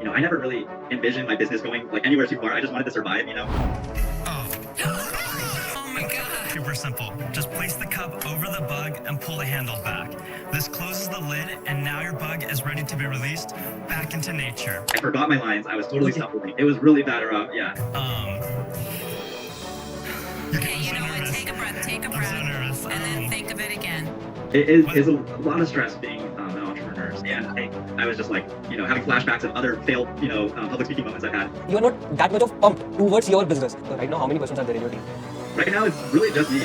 I never really envisioned my business going like anywhere too far. I just wanted to survive. Oh my God. Super simple. Just place the cup over the bug and pull the handle back. This closes the lid and now your bug is ready to be released back into nature. I forgot my lines. I was totally stumbling. It was really bad, Aarav. Yeah. Okay, you know what? Take a breath, so nervous. and then think of it again. It is a lot of stress being an entrepreneur. And I was just like, having flashbacks of other failed, public speaking moments I've had. You are not that much of pumped towards your business. So right now, how many persons are there in your team? Right now, it's really just me.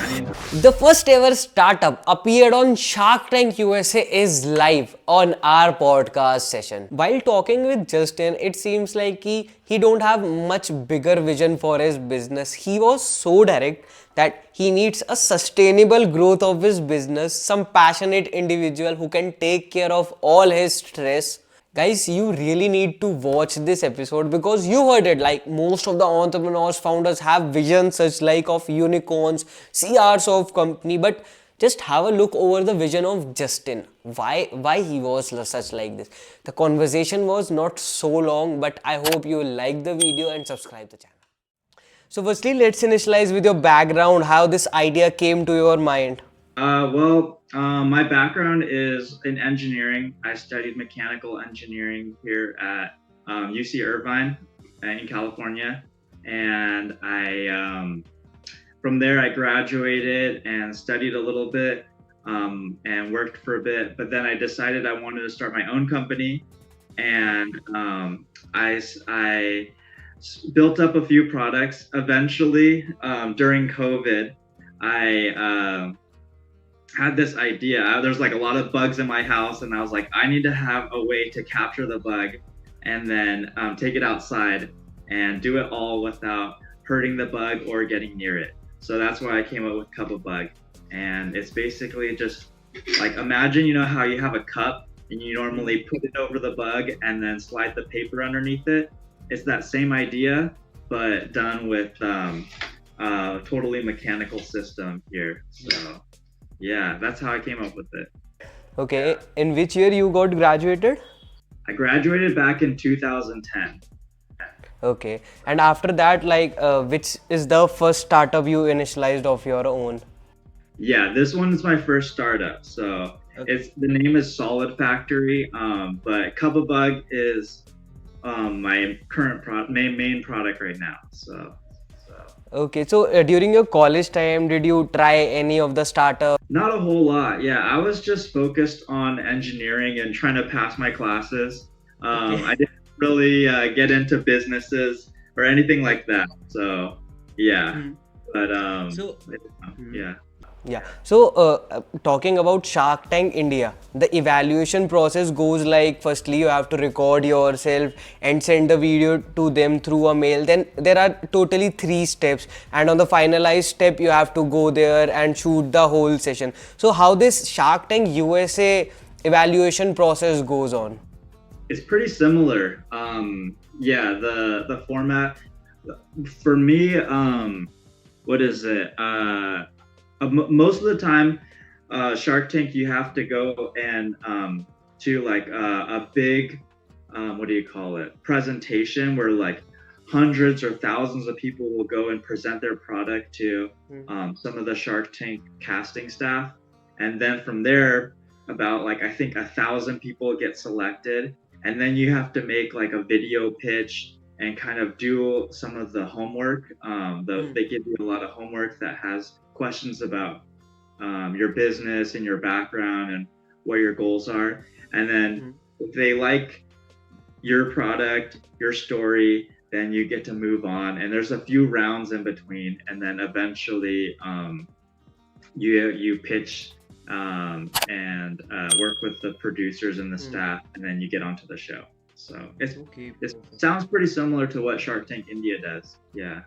The first ever startup appeared on Shark Tank USA is live on our podcast session. While talking with Justin, it seems like he don't have much bigger vision for his business. He was so direct that he needs a sustainable growth of his business, some passionate individual who can take care of all his stress. Guys, you really need to watch this episode because you heard it, like most of the entrepreneurs, founders have visions such like of unicorns, CRs of company, but just have a look over the vision of Justin. Why he was such like this. The conversation was not so long, but I hope you like the video and subscribe the channel. So firstly, let's initialize with your background, how this idea came to your mind. My background is in engineering. I studied mechanical engineering here at UC Irvine in California, and from there I graduated and studied a little bit and worked for a bit. But then I decided I wanted to start my own company, and I built up a few products. Eventually, during COVID, I had this idea. There's like a lot of bugs in my house, and I was like, I need to have a way to capture the bug and then take it outside and do it all without hurting the bug or getting near it. So that's why I came up with Cup of Bug. And it's basically just like, imagine, how you have a cup and you normally put it over the bug and then slide the paper underneath it. It's that same idea, but done with totally mechanical system here. So yeah, that's how I came up with it. Okay, in which year you got graduated? I graduated back in 2010. Okay, and after that, which is the first startup you initialized of your own? Yeah, this one is my first startup. So the name is Solid Factory, but Cup of Bug is my current main product right now. Okay, so during your college time, did you try any of the startup? Not a whole lot. Yeah, I was just focused on engineering and trying to pass my classes. I didn't really get into businesses or anything like that. So yeah, but yeah. Yeah, so talking about Shark Tank India, the evaluation process goes like, firstly you have to record yourself and send the video to them through a mail. Then there are totally 3 steps, and on the finalized step you have to go there and shoot the whole session. So how this Shark Tank USA evaluation process goes on? It's pretty similar. Yeah, the format for me, what is it? Most of the time, Shark Tank, you have to go and to like a big, presentation where like hundreds or thousands of people will go and present their product to some of the Shark Tank casting staff. And then from there, about like, I think 1,000 people get selected. And then you have to make like a video pitch and kind of do some of the homework. They give you a lot of homework that has questions about your business and your background and what your goals are. And then if they like your product, your story, then you get to move on. And there's a few rounds in between. And then eventually you pitch and work with the producers and the staff, and then you get onto the show. So it sounds pretty similar to what Shark Tank India does. Yeah.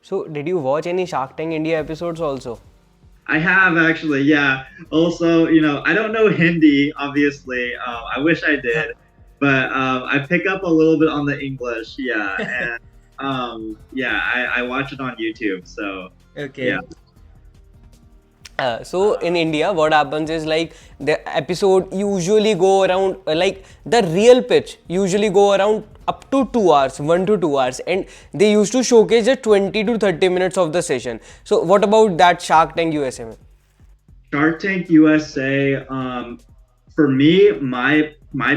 So did you watch any Shark Tank India episodes also? I have actually, yeah. Also, I don't know Hindi, obviously. I wish I did, but I pick up a little bit on the English, yeah. And I watch it on YouTube. So okay. Yeah. So in India, what happens is like the episode usually go around like the real pitch usually go around up to 2 hours, 1 to 2 hours, and they used to showcase just 20 to 30 minutes of the session. So what about that Shark Tank USA? Shark Tank USA. For me, my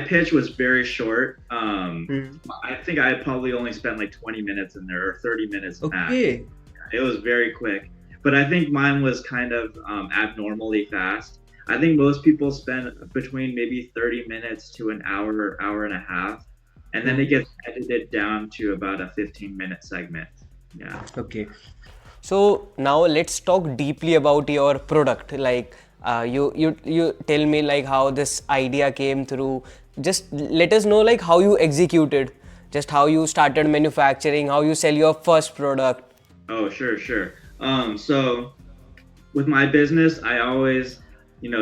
pitch was very short. I think I probably only spent like 20 minutes in there or 30 minutes max. Okay. It was very quick. But I think mine was kind of abnormally fast. I think most people spend between maybe 30 minutes to an hour, hour and a half. And then it gets edited down to about a 15-minute segment. Yeah. Okay. So now let's talk deeply about your product. Like you tell me like how this idea came through. Just let us know like how you executed, just how you started manufacturing, how you sell your first product. Oh, sure. So with my business, I always,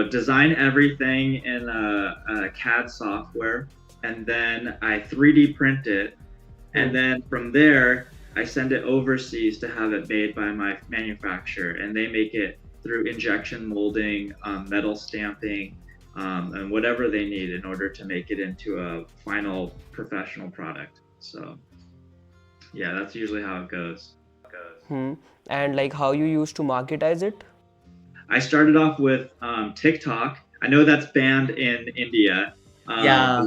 design everything in a CAD software, and then I 3D print it. And then from there, I send it overseas to have it made by my manufacturer, and they make it through injection molding, metal stamping, and whatever they need in order to make it into a final professional product. So yeah, that's usually how it goes. And like how you used to marketize it? I started off with TikTok. I know that's banned in India. Yeah.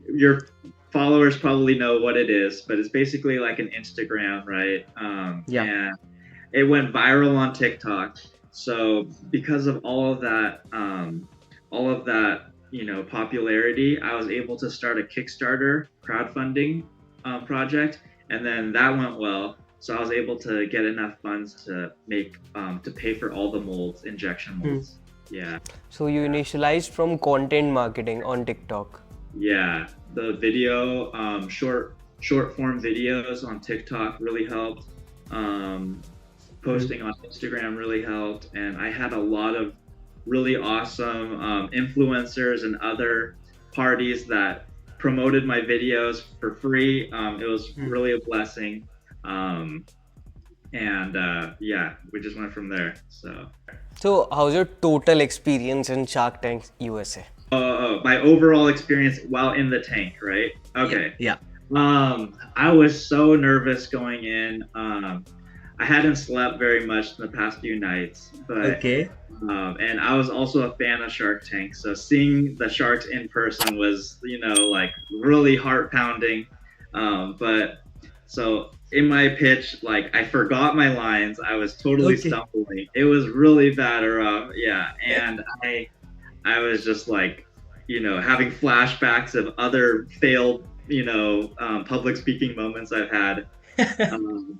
Your followers probably know what it is, but it's basically like an Instagram, right? Yeah. And it went viral on TikTok. So because of all of that, popularity, I was able to start a Kickstarter crowdfunding project, and then that went well. So I was able to get enough funds to make to pay for all the molds, injection molds. Yeah. So you initialized from content marketing on TikTok. Yeah, the video, short form videos on TikTok really helped. Posting on Instagram really helped, and I had a lot of really awesome influencers and other parties that promoted my videos for free. It was really a blessing. Yeah, we just went from there. So how's your total experience in Shark Tank USA? My overall experience while in the tank, right? Okay. Yeah. I was so nervous going in. I hadn't slept very much in the past few nights, but Okay. and I was also a fan of Shark Tank, so seeing the sharks in person was, like really heart pounding. But so in my pitch, like I forgot my lines. I was totally stumbling. It was really bad, Aarav. Yeah, and I was just like, having flashbacks of other failed, public speaking moments I've had.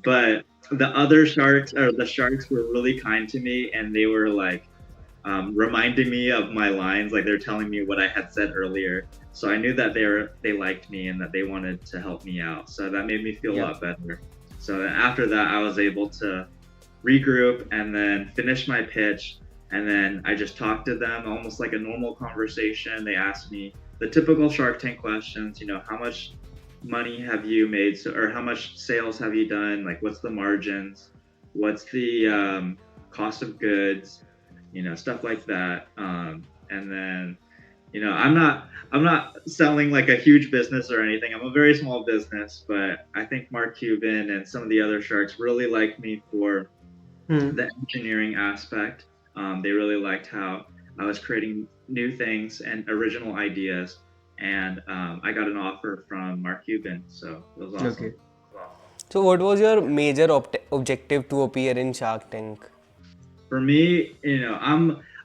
But the other sharks, or the sharks, were really kind to me, and they were like reminding me of my lines, like they're telling me what I had said earlier. So I knew that they liked me and that they wanted to help me out. So that made me feel a lot better. So then after that, I was able to regroup and then finish my pitch. And then I just talked to them almost like a normal conversation. They asked me the typical Shark Tank questions, how much money have you made? Or how much sales have you done? Like, what's the margins? What's the cost of goods? Stuff like that. And then, I'm not selling like a huge business or anything. I'm a very small business, but I think Mark Cuban and some of the other sharks really liked me for the engineering aspect. They really liked how I was creating new things and original ideas. And I got an offer from Mark Cuban, so it was awesome. Okay. So what was your major objective to appear in Shark Tank? For me,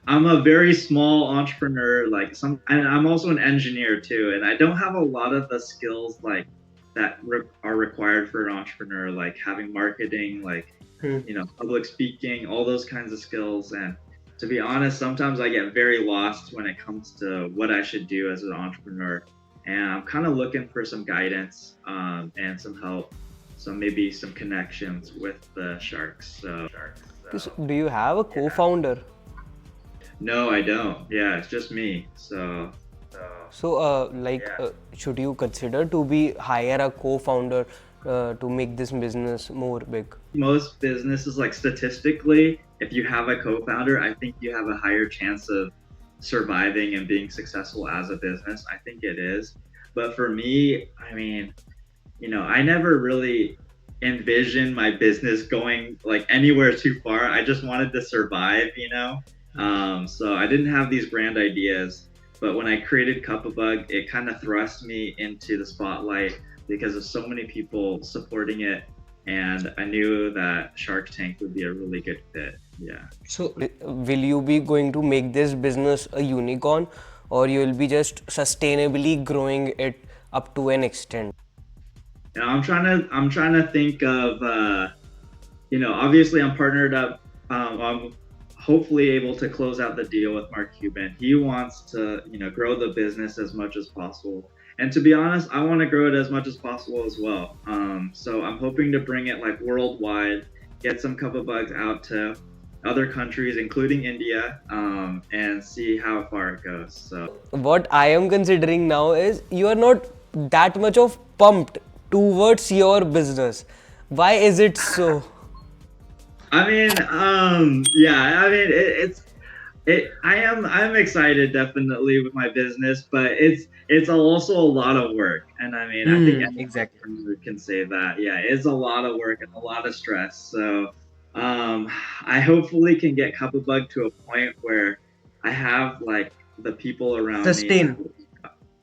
I'm a very small entrepreneur, and I'm also an engineer too, and I don't have a lot of the skills like that are required for an entrepreneur, like having marketing, public speaking, all those kinds of skills. And to be honest, sometimes I get very lost when it comes to what I should do as an entrepreneur, and I'm kind of looking for some guidance and some help, so maybe some connections with the sharks. So do you have a co-founder? No, I don't. Yeah, it's just me. So should you consider to hire a co-founder to make this business more big? Most businesses, like statistically, if you have a co-founder, I think you have a higher chance of surviving and being successful as a business. I think it is. But for me, I mean, I never really envisioned my business going like anywhere too far. I just wanted to survive. So I didn't have these grand ideas. But when I created Cup-a-Bug, it kind of thrust me into the spotlight because of so many people supporting it. And I knew that Shark Tank would be a really good fit. Yeah. So, will you be going to make this business a unicorn, or you will be just sustainably growing it up to an extent? I'm trying to think of, obviously I'm partnered up. I'm hopefully able to close out the deal with Mark Cuban. He wants to, grow the business as much as possible. And to be honest, I want to grow it as much as possible as well. So I'm hoping to bring it like worldwide, get some Cup-a-Bugs out to other countries, including India, and see how far it goes. So what I am considering now is you are not that much of pumped towards your business. Why is it so? I mean, I'm excited definitely with my business, but it's also a lot of work. And I mean, I think any entrepreneur can say that. Yeah, it's a lot of work and a lot of stress. So I hopefully can get Cup-a-Bug to a point where I have like the people around me.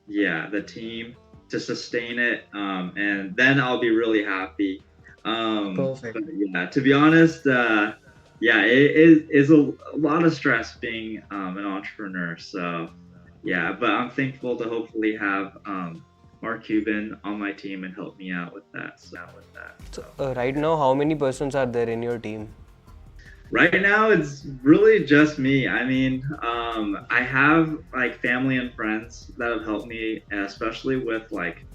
Yeah, the team to sustain it. And then I'll be really happy. Perfect. But yeah, to be honest, it is a lot of stress being an entrepreneur. So yeah, but I'm thankful to hopefully have Mark Cuban on my team and help me out with that. So right now, how many persons are there in your team? Right now, it's really just me. I mean, I have like family and friends that have helped me, especially with like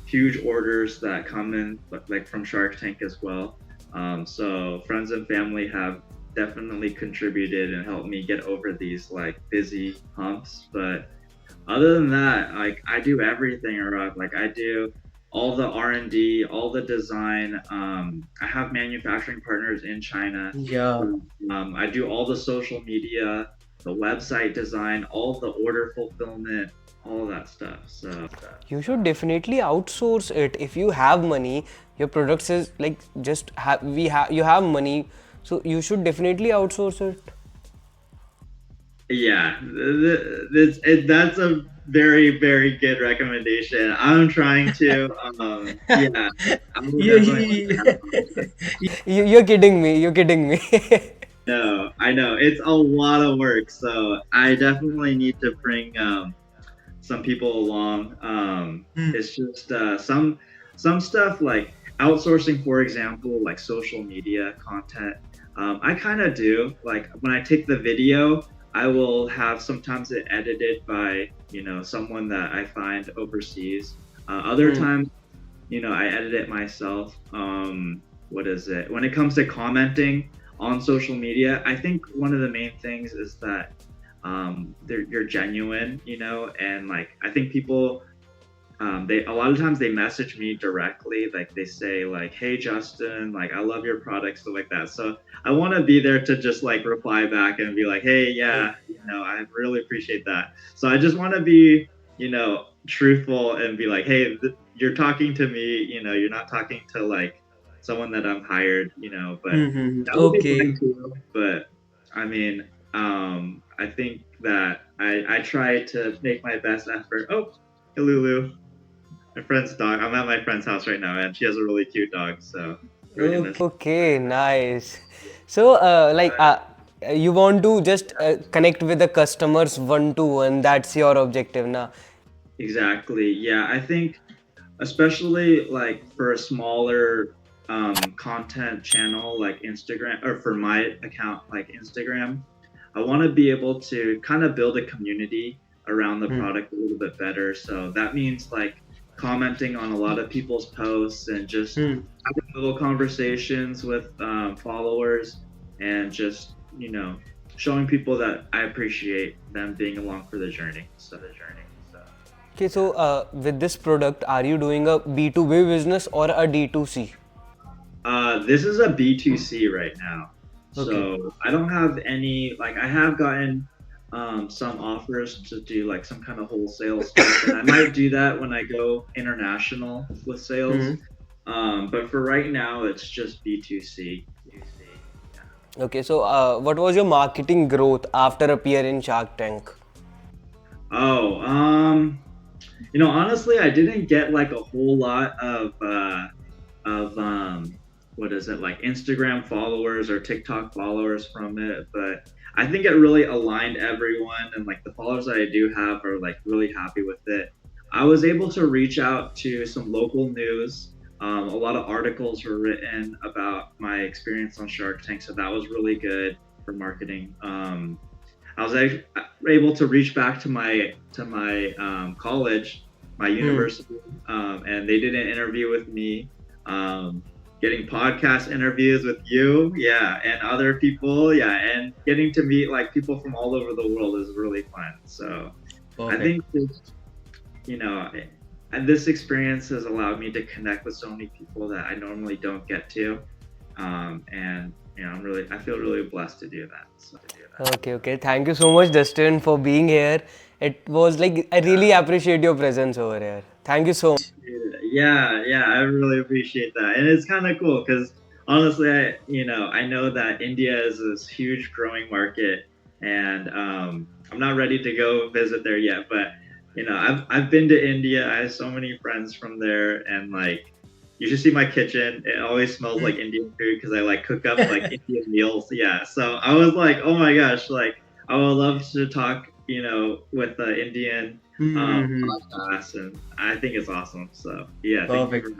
huge orders that come in like from Shark Tank as well. So friends and family have definitely contributed and helped me get over these like busy humps. But other than that, like I do everything, Aarav. Like I do all the R&D, all the design. I have manufacturing partners in China. Yeah. I do all the social media, the website design, all the order fulfillment, all that stuff. So you should definitely outsource it. If you have money, your products is like you have money, so you should definitely outsource it. Yeah, that's a very, very good recommendation. I'm trying to. You're kidding me. You're kidding me. No, I know it's a lot of work, so I definitely need to bring some people along. It's just some stuff like outsourcing, for example, like social media content. I kind of do like when I take the video, I will have sometimes it edited by someone that I find overseas. Other times, I edit it myself. What is it? When it comes to commenting on social media, I think one of the main things is that you're genuine, and like I think people a lot of times they message me directly, like they say like, hey Justin, like I love your product, stuff like that. So I want to be there to just like reply back and be like, hey, yeah, I really appreciate that. So I just want to be truthful and be like, hey, you're talking to me, you're not talking to like someone that I'm hired, but that would be fine too. But I mean, I think that I try to make my best effort. Oh, hey, Lulu, my friend's dog. I'm at my friend's house right now, and she has a really cute dog. So okay, nice. So you want to just connect with the customers one-to-one. That's your objective now. Exactly. Yeah, I think especially like for a smaller content channel like Instagram, or for my account like Instagram, I want to be able to kind of build a community around the product a little bit better. So that means like commenting on a lot of people's posts and just having little conversations with followers and just showing people that I appreciate them being along for the journey. Okay, so with this product, are you doing a B2B business or a D2C? This is a B2C right now. So I don't have any, like, I have gotten some offers to do like some kind of wholesale stuff, and I might do that when I go international with sales. But for right now, it's just B2C. Okay, so what was your marketing growth after appearing in Shark Tank? Oh, honestly, I didn't get like a whole lot of what is it, like Instagram followers or TikTok followers from it, but I think it really aligned everyone, and like the followers that I do have are like really happy with it. I was able to reach out to some local news. A lot of articles were written about my experience on Shark Tank, so that was really good for marketing. I was able to reach back to my college, my university, and they did an interview with me. Getting podcast interviews with you, and other people, and getting to meet like people from all over the world is really fun. So I think this experience has allowed me to connect with so many people that I normally don't get to, and I feel really blessed to do that. Okay. Thank you so much, Justin, for being here. It was like, I really appreciate your presence over here. Thank you so much. Yeah, I really appreciate that, and it's kind of cool because honestly, I know that India is this huge growing market, and I'm not ready to go visit there yet, but I've been to India. I have so many friends from there, and like, you should see my kitchen. It always smells like Indian food because I like cook up like Indian meals. Yeah, so I was like, oh my gosh, like I would love to talk, with the Indian podcast, and I think it's awesome. So yeah, thank you.